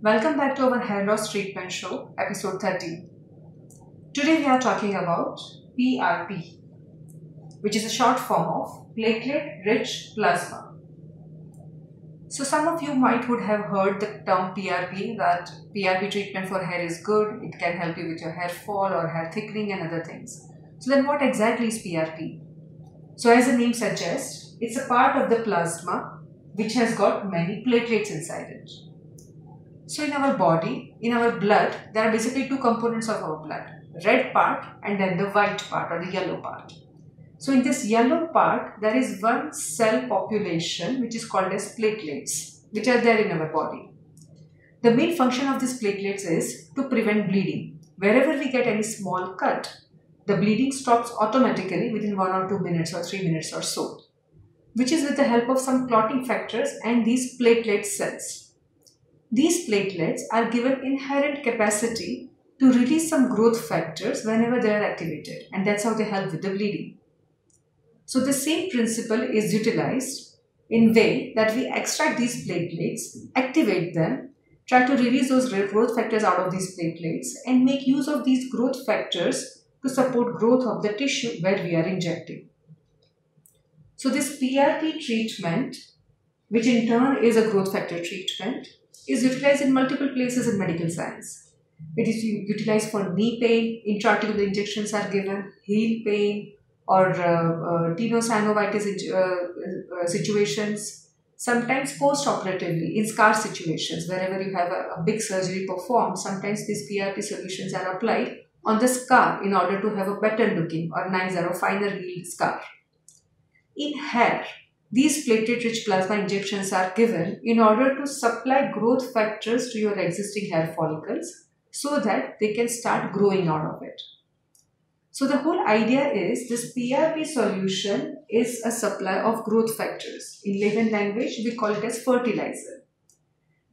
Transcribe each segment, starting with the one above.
Welcome back to our hair loss treatment show, episode 13. Today we are talking about PRP, which is a short form of platelet-rich plasma. So some of you would have heard the term PRP, that PRP treatment for hair is good, it can help you with your hair fall or hair thickening and other things. So then what exactly is PRP? So as the name suggests, it's a part of the plasma which has got many platelets inside it. So in our body, in our blood, there are basically two components of our blood, red part and then the white part or the yellow part. So in this yellow part, there is one cell population which is called as platelets, which are there in our body. The main function of these platelets is to prevent bleeding. Wherever we get any small cut, the bleeding stops automatically within 1 or 2 minutes or 3 minutes or so, which is with the help of some clotting factors and these platelet cells. These platelets are given inherent capacity to release some growth factors whenever they are activated, and that's how they help with the bleeding. So the same principle is utilized in way that we extract these platelets, activate them, try to release those growth factors out of these platelets and make use of these growth factors to support growth of the tissue where we are injecting. So this PRP treatment, which in turn is a growth factor treatment, is utilized in multiple places in medical science. It is utilized for knee pain, intra-articular injections are given, heel pain or tenosynovitis situations, sometimes post-operatively in scar situations, wherever you have a big surgery performed, sometimes these PRP solutions are applied on the scar in order to have a better looking or nicer or finer healed scar. In hair, these platelet-rich plasma injections are given in order to supply growth factors to your existing hair follicles so that they can start growing out of it. So the whole idea is this PRP solution is a supply of growth factors. In layman language, we call it as fertilizer.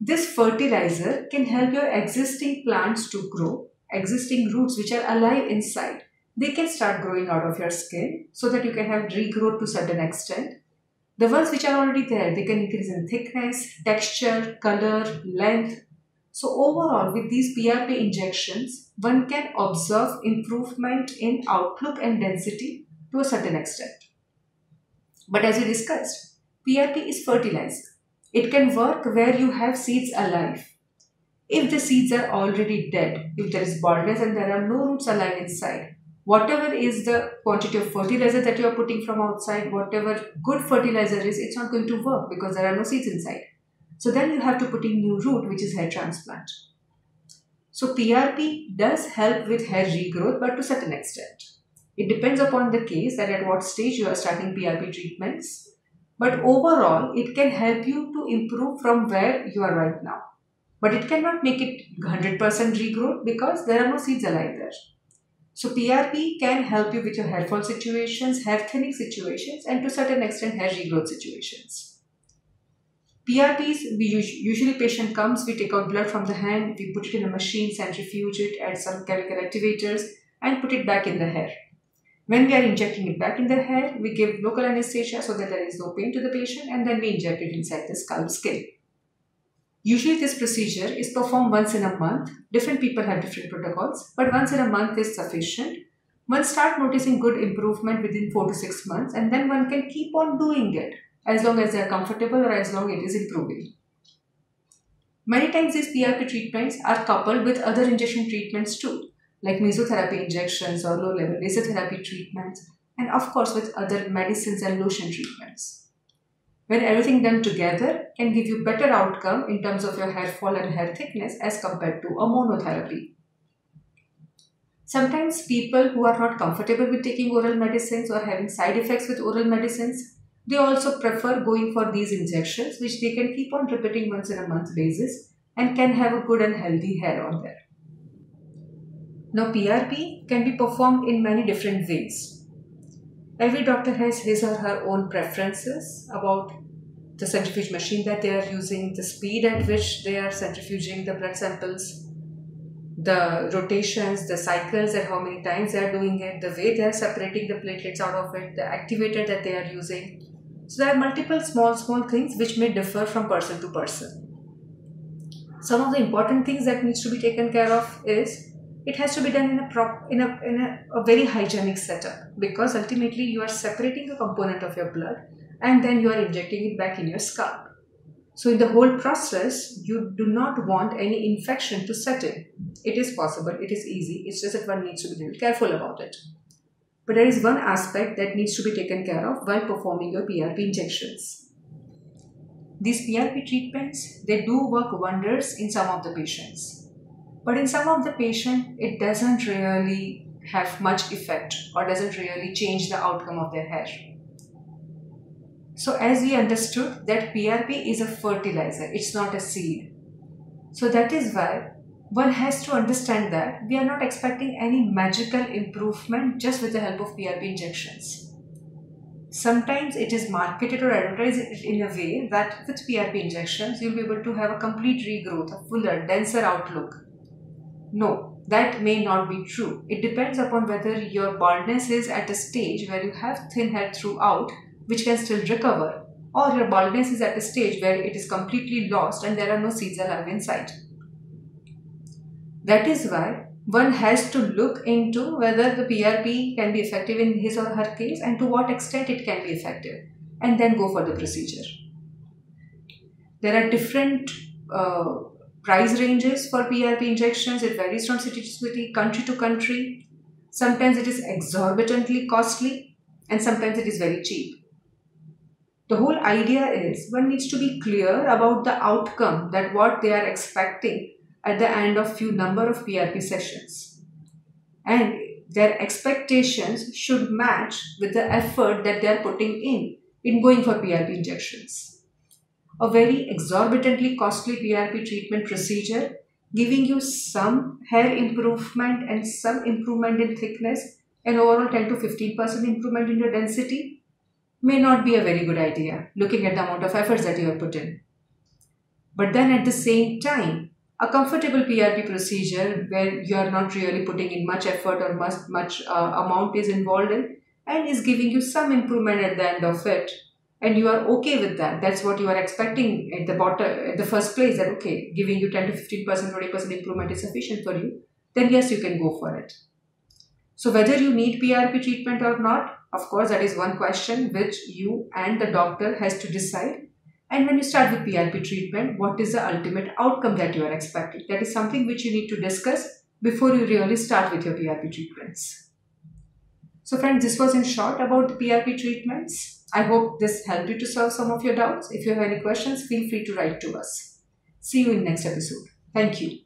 This fertilizer can help your existing plants to grow, existing roots which are alive inside. They can start growing out of your skin so that you can have regrowth to a certain extent. The ones which are already there, they can increase in thickness, texture, color, length. So overall, with these PRP injections, one can observe improvement in outlook and density to a certain extent. But as we discussed, PRP is fertilizer. It can work where you have seeds alive. If the seeds are already dead, if there is baldness and there are no roots alive inside, whatever is the quantity of fertilizer that you are putting from outside, whatever good fertilizer is, it's not going to work because there are no seeds inside. So then you have to put in new root, which is hair transplant. So PRP does help with hair regrowth, but to a certain extent. It depends upon the case that at what stage you are starting PRP treatments. But overall, it can help you to improve from where you are right now. But it cannot make it 100% regrowth because there are no seeds alive there. So PRP can help you with your hair fall situations, hair thinning situations, and to a certain extent hair regrowth situations. PRPs, usually patient comes, we take out blood from the hand, we put it in a machine, centrifuge it, add some chemical activators and put it back in the hair. When we are injecting it back in the hair, we give local anesthesia so that there is no pain to the patient and then we inject it inside the scalp skin. Usually this procedure is performed once in a month. Different people have different protocols, but once in a month is sufficient. One start noticing good improvement within 4 to 6 months and then one can keep on doing it as long as they are comfortable or as long as it is improving. Many times these PRP treatments are coupled with other injection treatments too, like mesotherapy injections or low-level laser therapy treatments, and of course with other medicines and lotion treatments. When everything done together can give you better outcome in terms of your hair fall and hair thickness as compared to a monotherapy. Sometimes people who are not comfortable with taking oral medicines or having side effects with oral medicines, they also prefer going for these injections which they can keep on repeating once in a month basis and can have a good and healthy hair on there. Now PRP can be performed in many different ways. Every doctor has his or her own preferences about the centrifuge machine that they are using, the speed at which they are centrifuging the blood samples, the rotations, the cycles and how many times they are doing it, the way they are separating the platelets out of it, the activator that they are using. So there are multiple small things which may differ from person to person. Some of the important things that needs to be taken care of is it has to be done in a very hygienic setup, because ultimately you are separating a component of your blood and then you are injecting it back in your scalp. So in the whole process, you do not want any infection to set in. It is possible, it is easy, it's just that one needs to be a little careful about it. But there is one aspect that needs to be taken care of while performing your PRP injections. These PRP treatments, they do work wonders in some of the patients. But in some of the patients, it doesn't really have much effect or doesn't really change the outcome of their hair. So as we understood that PRP is a fertilizer, it's not a seed. So that is why one has to understand that we are not expecting any magical improvement just with the help of PRP injections. Sometimes it is marketed or advertised in a way that with PRP injections, you'll be able to have a complete regrowth, a fuller, denser outlook. No, that may not be true. It depends upon whether your baldness is at a stage where you have thin hair throughout, which can still recover, or your baldness is at a stage where it is completely lost and there are no seeds alive inside. That is why one has to look into whether the PRP can be effective in his or her case and to what extent it can be effective, and then go for the procedure. There are different price ranges for PRP injections. It varies from city to city, country to country. Sometimes it is exorbitantly costly and sometimes it is very cheap. The whole idea is one needs to be clear about the outcome, that what they are expecting at the end of few number of PRP sessions. And their expectations should match with the effort that they are putting in going for PRP injections. A very exorbitantly costly PRP treatment procedure giving you some hair improvement and some improvement in thickness and overall 10 to 15% improvement in your density may not be a very good idea looking at the amount of efforts that you have put in. But then at the same time, a comfortable PRP procedure where you are not really putting in much effort or much amount is involved in and is giving you some improvement at the end of it, and you are okay with that, that's what you are expecting at the bottom, at the first place, that okay, giving you 10 to 15%, 20% improvement is sufficient for you, then yes, you can go for it. So whether you need PRP treatment or not, of course, that is one question which you and the doctor has to decide. And when you start with PRP treatment, what is the ultimate outcome that you are expecting? That is something which you need to discuss before you really start with your PRP treatments. So friends, this was in short about the PRP treatments. I hope this helped you to solve some of your doubts. If you have any questions, feel free to write to us. See you in next episode. Thank you.